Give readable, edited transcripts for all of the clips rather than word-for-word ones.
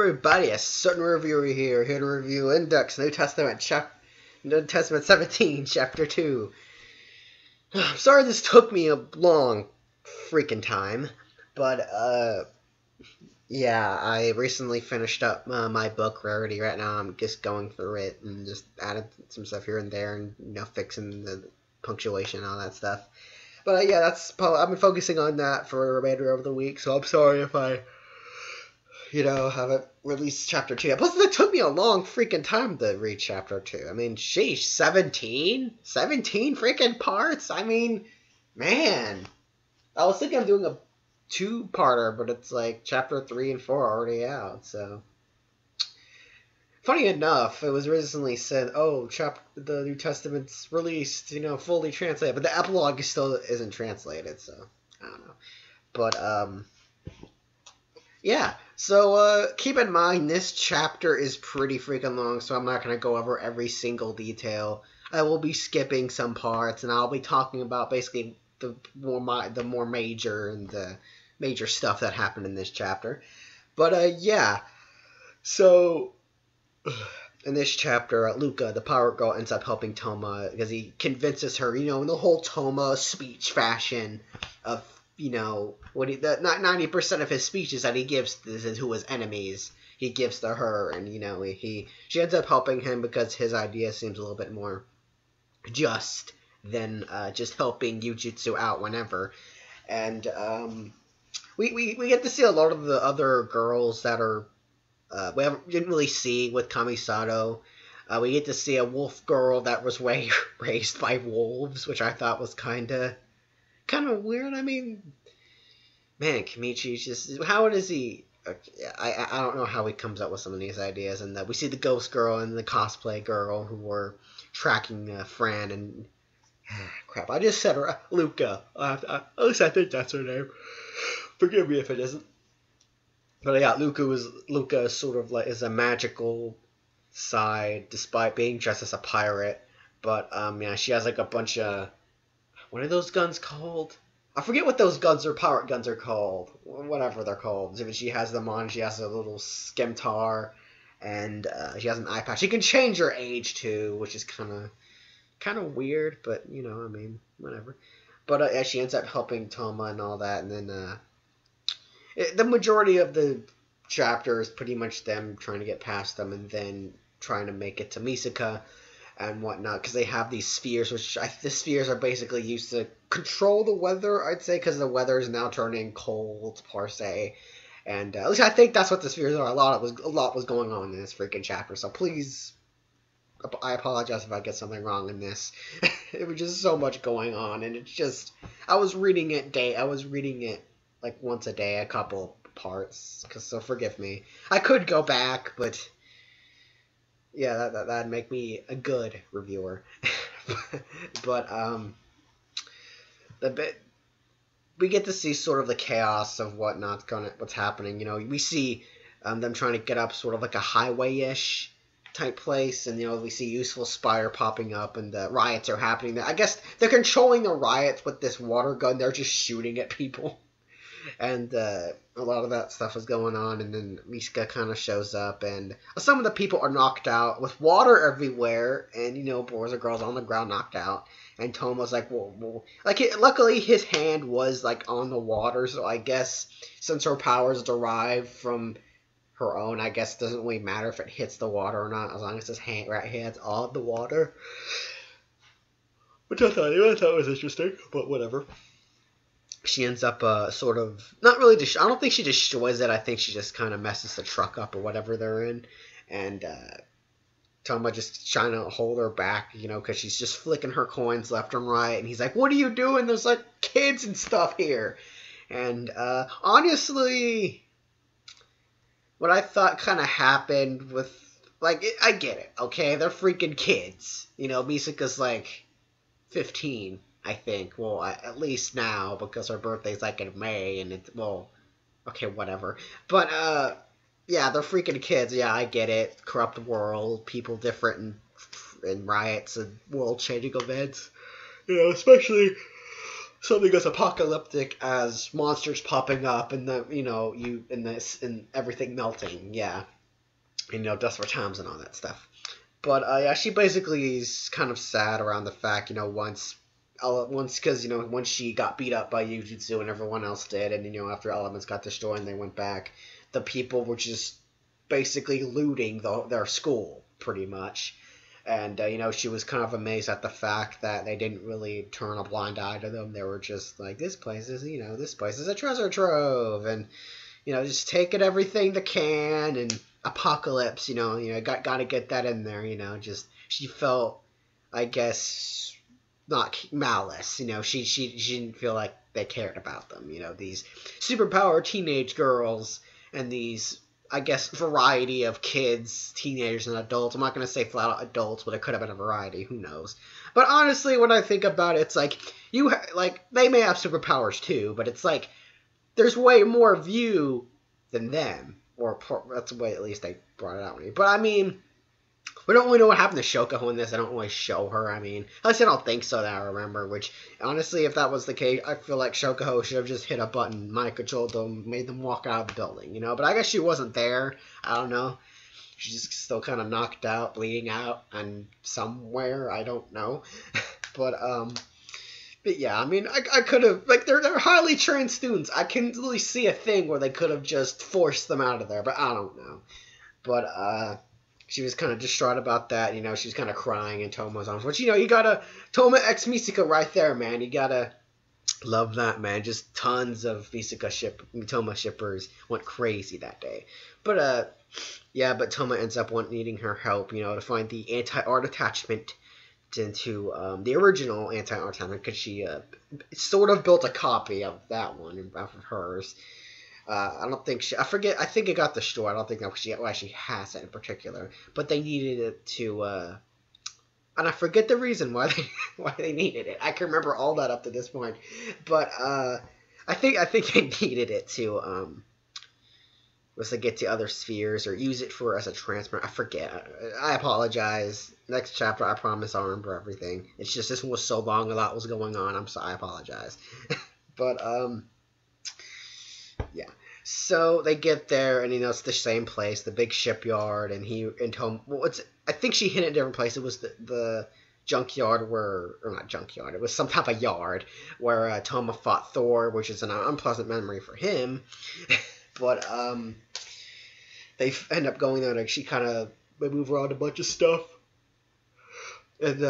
everybody? A certain reviewer here to review Index New Testament 17, Chapter 2. I'm sorry this took me a long freaking time, but yeah, I recently finished up my book Rarity. Right now I'm just going through it and just added some stuff here and there and, fixing the punctuation and all that stuff. But yeah, I've been focusing on that for the remainder of the week, so I'm sorry if I haven't released Chapter 2 yet. Plus, it took me a long freaking time to read Chapter 2. I mean, sheesh, 17? 17 freaking parts? I mean, man. I was thinking of doing a two-parter, but it's like Chapter 3 and 4 are already out, so. Funny enough, it was recently said, oh, the New Testament's released, fully translated, but the epilogue still isn't translated, so, I don't know. But, yeah, so keep in mind this chapter is pretty freaking long, so I'm not going to go over every single detail. I will be skipping some parts, and I'll be talking about basically the more major and the major stuff that happened in this chapter. But yeah, so in this chapter, Luca, the pirate girl, ends up helping Toma because he convinces her, in the whole Toma speech fashion of, what 90% of his speeches that he gives to his enemies, he gives to her, and she ends up helping him because his idea seems a little bit more just than just helping Yujutsu out whenever. And we get to see a lot of the other girls that are didn't really see with Kamisato. We get to see a wolf girl that was raised by wolves, which I thought was kind of weird. I mean, man, Kimichi's just, how does he? I don't know how he comes up with some of these ideas. And we see the ghost girl and the cosplay girl who were tracking Fran and crap. I just said her Luca. At least I think that's her name. Forgive me if it isn't. But yeah, Luca is sort of like is a magical side, despite being dressed as a pirate. But yeah, she has like a bunch of, what are those guns called? I forget what those pirate guns are called. Whatever they're called. She has them on. She has a little skimtar, and she has an eye patch. She can change her age too, which is kind of weird, but I mean, whatever. But yeah, she ends up helping Toma and all that, and then the majority of the chapter is pretty much them trying to get past them, and then trying to make it to Misaka and whatnot, because they have these spheres, the spheres are basically used to control the weather, I'd say, because the weather is now turning cold, per se. And at least I think that's what the spheres are. A lot was going on in this freaking chapter, so please, I apologize if I get something wrong in this. It was just so much going on, and it's just, I was reading it like once a day, a couple parts, so forgive me. I could go back, but yeah, that'd make me a good reviewer. But we get to see sort of the chaos of what's happening. We see them trying to get up sort of like a highway-ish type place, and we see Useful Spire popping up, and the riots are happening there. I guess they're controlling the riots with this water gun. They're just shooting at people. And a lot of that stuff is going on, and then Misaka kind of shows up, and some of the people are knocked out with water everywhere, and boys and girls on the ground knocked out, and Toma's like, whoa. Luckily his hand was like on the water, so I guess since her powers derive from her own, I guess it doesn't really matter if it hits the water or not, as long as his right hand's on the water, which I thought was interesting, but whatever. She ends up sort of, not really, I don't think she destroys it. I think she just kind of messes the truck up or whatever they're in. And Toma just trying to hold her back, because she's just flicking her coins left and right. And he's like, what are you doing? There's like kids and stuff here. And honestly, what I thought kind of happened with, I get it, okay? They're freaking kids. Misaka's like 15. I think. Well, at least now, because her birthday's like in May, and it's, well, okay, whatever. But, yeah, they're freaking kids. Yeah, I get it. Corrupt world, people different, and riots and world-changing events. Especially something as apocalyptic as monsters popping up and and everything melting. Yeah, desperate times and all that stuff. But yeah, she basically is kind of sad around the fact, because once she got beat up by Yujutsu and everyone else did, and after Elements got destroyed and they went back, the people were just basically looting their school pretty much. And she was kind of amazed at the fact that they didn't really turn a blind eye to them. They were just like, this place is a treasure trove, and just taking everything they can, and apocalypse, got to get that in there, just she felt, I guess, not malice, she didn't feel like they cared about them, these superpowered teenage girls and these, I guess, variety of kids, teenagers, and adults. I'm not going to say flat out adults, but it could have been a variety. Who knows? But honestly, when I think about it, it's like, they may have superpowers too, but it's like, there's way more of you than them. Or that's the way at least they brought it out to me. But I mean, we don't really know what happened to Shokuho in this. I don't really show her. I mean, at least I don't think so that I remember. Which, honestly, if that was the case, I feel like Shokuho should have just hit a button, mind controlled them, made them walk out of the building, But I guess she wasn't there. I don't know. She's just still kind of knocked out, bleeding out, and somewhere, I don't know. But yeah, I mean, I could have, they're highly trained students. I can really see a thing where they could have just forced them out of there, but I don't know. But, she was kind of distraught about that, she was kind of crying in Tomo's arms. Which, you gotta, Toma x Misaka right there, man. You gotta love that, man. Just tons of Toma shippers went crazy that day. But, yeah, but Toma ends up needing her help, to find the anti-art attachment into the original anti-art attachment, because she sort of built a copy of that one of hers. I don't think I think it got destroyed. I don't think that she actually has it in particular, but they needed it to, and I forget the reason why they needed it. I can remember all that up to this point, but I think they needed it to was to get to other spheres or use it as a transport. I forget. I apologize. Next chapter, I promise I'll remember everything. It's just this one was so long, a lot was going on. I'm sorry. I apologize. But yeah. So they get there, and it's the same place, the big shipyard, and Tom. Well, I think she hit it in a different place. It was the junkyard or not junkyard. It was some type of yard where Toma fought Thor, which is an unpleasant memory for him. But they end up going there, and they move around a bunch of stuff, and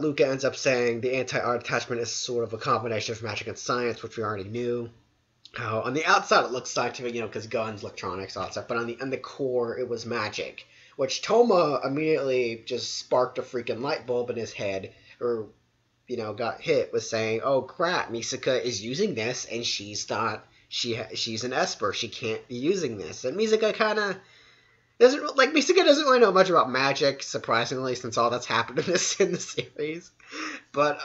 Luca ends up saying the anti-art attachment is sort of a combination of magic and science, which we already knew. On the outside, it looks scientific, because guns, electronics, all that stuff. But on the core, it was magic, which Toma immediately just sparked a freaking light bulb in his head, or got hit with saying, "Oh crap, Misaka is using this, and she's not. She's an Esper. She can't be using this." And Misaka kind of Misaka doesn't really know much about magic, surprisingly, since all that's happened in the series. But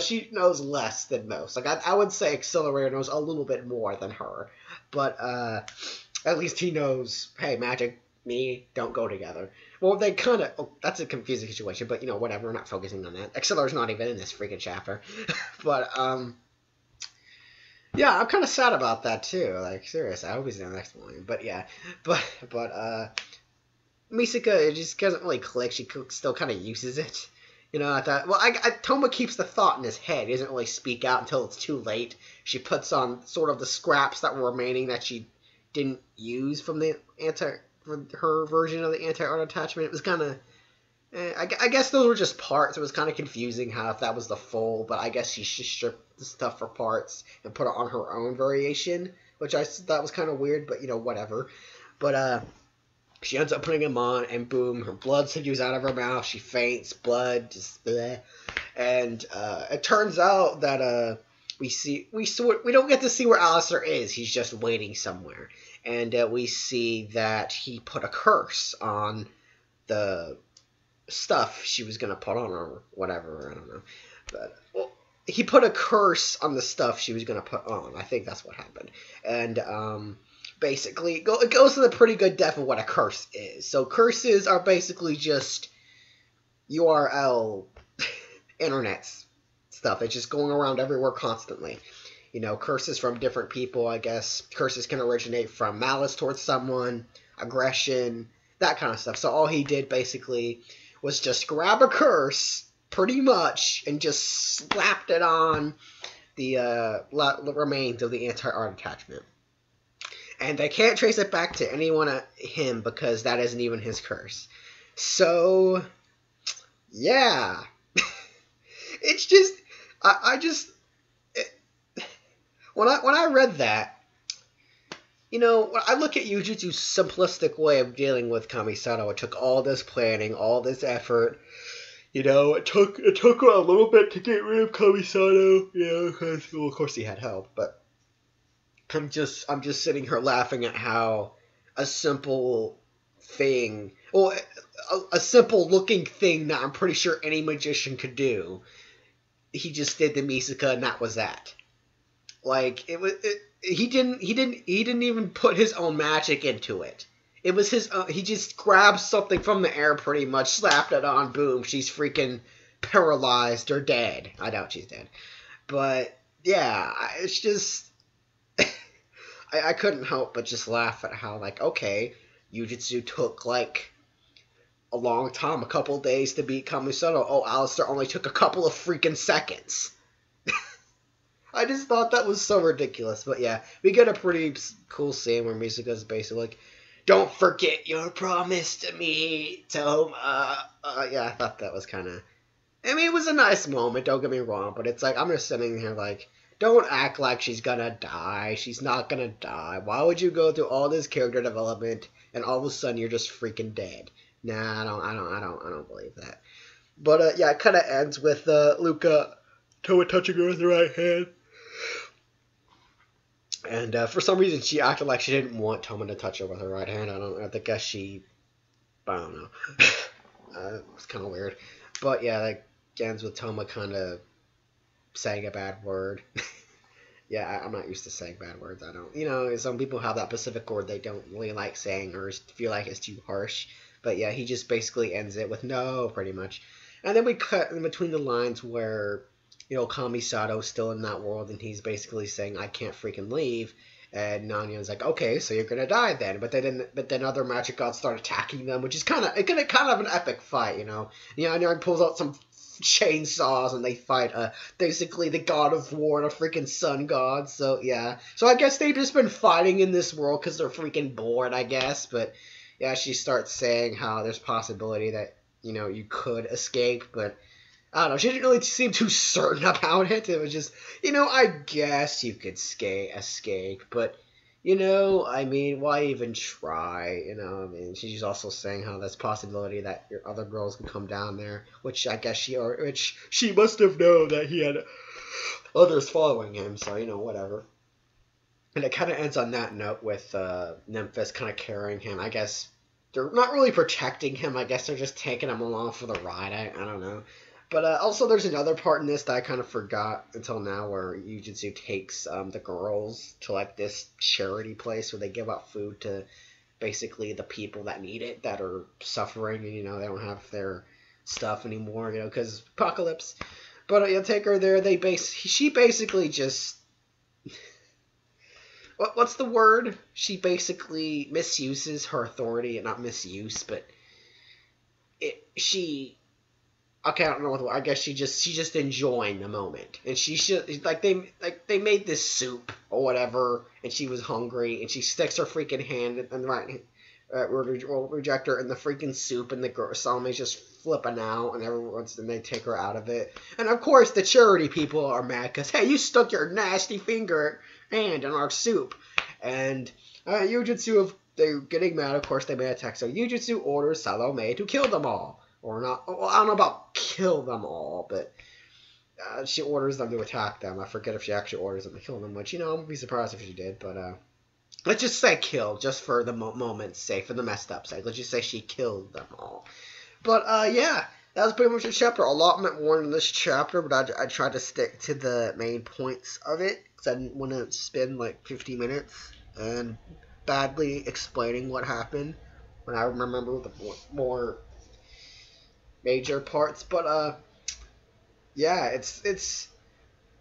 she knows less than most. I would say Accelerator knows a little bit more than her, but at least he knows. Hey, magic, me don't go together. Well, they kind of. That's a confusing situation, but whatever. We're not focusing on that. Accelerator's not even in this freaking chapter, but yeah, I'm kind of sad about that too. Seriously, I hope he's in the next one. But yeah, but Misaka, it just doesn't really click. She still kind of uses it. I thought, well, Toma keeps the thought in his head. He doesn't really speak out until it's too late. She puts on sort of the scraps that were remaining that she didn't use from her version of the anti-art attachment. It was kind of, I guess those were just parts. It was kind of confusing if that was the full, but I guess she stripped the stuff for parts and put it on her own variation, which I thought was kind of weird, but whatever. But she ends up putting him on, and boom, her blood spews out of her mouth. She faints, blood, just bleh. And it turns out that we don't get to see where Alistair is. He's just waiting somewhere, and we see that he put a curse on the stuff she was gonna put on, or whatever. I don't know, but he put a curse on the stuff she was gonna put on. I think that's what happened, and basically, it goes to the pretty good depth of what a curse is. So curses are basically just URL internet stuff. It's just going around everywhere constantly. you know, curses from different people, I guess. Curses can originate from malice towards someone, aggression, that kind of stuff. So all he did basically was just grab a curse, pretty much, and just slapped it on the remains of the anti-art attachment. And they can't trace it back to anyone at him because that isn't even his curse. So, yeah. It's just, when I read that, you know, when I look at Yujutsu's simplistic way of dealing with Kamisato, it took all this planning, all this effort. You know, it took a little bit to get rid of Kamisato, you know, because, well, of course he had help, but I'm just sitting here laughing at how a simple thing, well, a simple looking thing that I'm pretty sure any magician could do, he just did to Misaka, and that was that. Like, he didn't even put his own magic into it. It was his own, he just grabbed something from the air pretty much, slapped it on, boom, she's freaking paralyzed or dead. I doubt she's dead. But, yeah, it's just, I couldn't help but just laugh at how, like, okay, Yujutsu took, like, a long time, a couple days to beat Kamisato. Oh, Alistair only took a couple of freaking seconds. I just thought that was so ridiculous. But yeah, we get a pretty cool scene where Misaka's basically like, don't forget your promise to me, Toma. Yeah, I thought that was kind of... I mean, it was a nice moment, don't get me wrong. But it's like, I'm just sitting here like, don't act like she's gonna die. She's not gonna die. Why would you go through all this character development and all of a sudden you're just freaking dead? Nah, I don't believe that. But yeah, it kind of ends with Luca Toma touching her with the right hand. And for some reason, she acted like she didn't want Toma to touch her with her right hand. I guess she... I don't know. It's kind of weird. But yeah, that ends with Toma kind of saying a bad word. Yeah, I'm not used to saying bad words. I don't... You know, some people have that specific word they don't really like saying or feel like it's too harsh. But yeah, he just basically ends it with no, pretty much. And then we cut in between the lines where... You know, Kamisato's still in that world, and he's basically saying, I can't freaking leave. And Nanya's like, okay, so you're gonna die then. But then other magic gods start attacking them, which is kind of an epic fight, you know. Nanya pulls out some chainsaws, and they fight basically the god of war and a freaking sun god. So, yeah. So I guess they've just been fighting in this world because they're freaking bored, I guess. But, yeah, she starts saying how there's possibility that, you know, you could escape, but... I don't know, she didn't really seem too certain about it. It was just, you know, I guess you could escape, but, you know, I mean, why even try, you know, I mean, she's also saying how there's possibility that your other girls can come down there, which I guess she must have known that he had others following him, so, you know, whatever. And it kind of ends on that note with Nemphis kind of carrying him. I guess they're not really protecting him, I guess they're just taking him along for the ride, I don't know. But also there's another part in this that I kind of forgot until now where Yujutsu takes the girls to like this charity place where they give out food to basically the people that need it, that are suffering, and, you know, they don't have their stuff anymore, you know, because apocalypse. But you'll take her there, she basically just... What's the word? She basically misuses her authority, not misuse, but okay, I don't know what the word. I guess she's just enjoying the moment, and she should they made this soup or whatever, and she was hungry, and she sticks her freaking hand in the right rejector in the freaking soup, and the Salome's just flipping out, and then they take her out of it, and of course the charity people are mad because hey, you stuck your nasty hand in our soup, and Yujutsu, they're getting mad. Of course, they made a text. So Yujutsu orders Salome to kill them all. Or not, well, I don't know about kill them all, but she orders them to attack them. I forget if she actually orders them to kill them, which, you know, I would be surprised if she did, but let's just say kill, just for the moment's sake, for the messed up sake. Let's just say she killed them all. But, yeah, that was pretty much the chapter. A lot meant more in this chapter, but I tried to stick to the main points of it, because I didn't want to spend, like, 50 minutes and badly explaining what happened when I remember the more major parts, but yeah, it's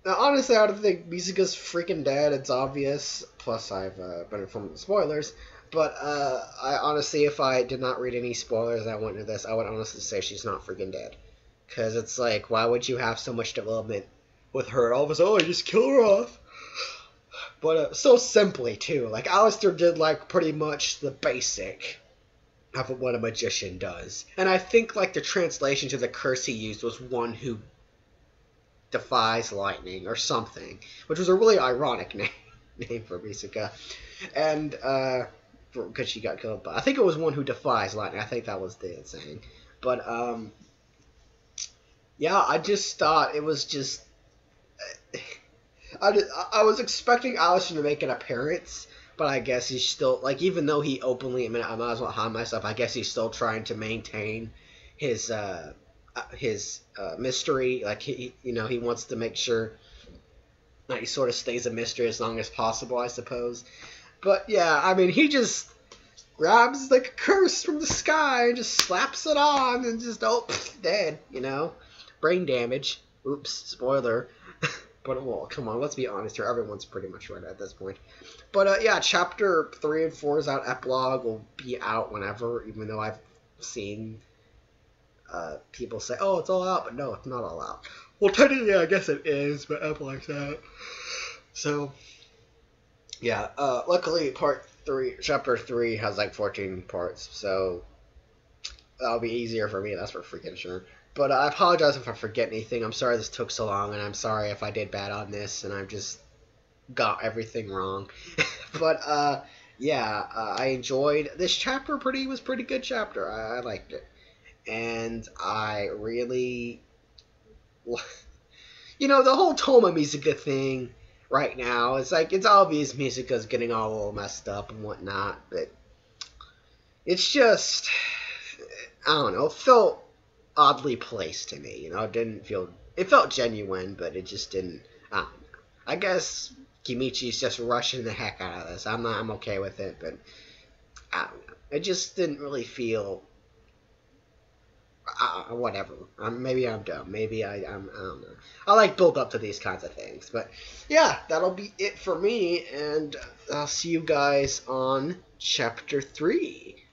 Now, honestly, I don't think Misaka's freaking dead. It's obvious. Plus, I've been informed of spoilers. But I honestly, if I did not read any spoilers that went into this, I would honestly say she's not freaking dead. Because it's like, why would you have so much development with her? All of a sudden, oh, I just kill her off. But so simply, too. Like, Alistair did, like, pretty much the basic of what a magician does. And I think, like, the translation to the curse he used was one who defies lightning or something, which was a really ironic name for Misaka. And, because she got killed by, I think it was one who defies lightning. I think that was the saying. But, yeah, I just thought it was just, I was expecting Alistair to make an appearance, but I guess he's still, like, even though he openly, I mean, I might as well hide myself, I guess he's still trying to maintain his mystery. Like, he wants to make sure that he sort of stays a mystery as long as possible, I suppose. But, yeah, I mean, he grabs, like, a curse from the sky and just slaps it on and just, dead, Brain damage. Oops, spoiler. But, well, come on, let's be honest here. Everyone's pretty much right at this point. But, yeah, Chapter 3 and 4 is out. Epilogue will be out whenever, even though I've seen people say, oh, it's all out. But no, it's not all out. Well, technically, I guess it is, but Epilogue's out. So, yeah, luckily, Chapter 3 has, like, 14 parts. So, that'll be easier for me, that's for freaking sure. But I apologize if I forget anything. I'm sorry this took so long, and I'm sorry if I did bad on this, and I've just got everything wrong. But, yeah, I enjoyed this chapter. Was pretty good chapter. I liked it. And I really, the whole Toma Misaka thing right now, it's like, it's obvious Misaka's getting all messed up and whatnot, but it's just, I don't know, it felt oddly placed to me, it felt genuine, but it just didn't, I don't know. I guess Kimichi's just rushing the heck out of this. I'm okay with it, but I don't know. It just didn't really feel, whatever. Maybe I'm dumb. Maybe I don't know. I like build up to these kinds of things, but yeah, that'll be it for me, and I'll see you guys on Chapter 3.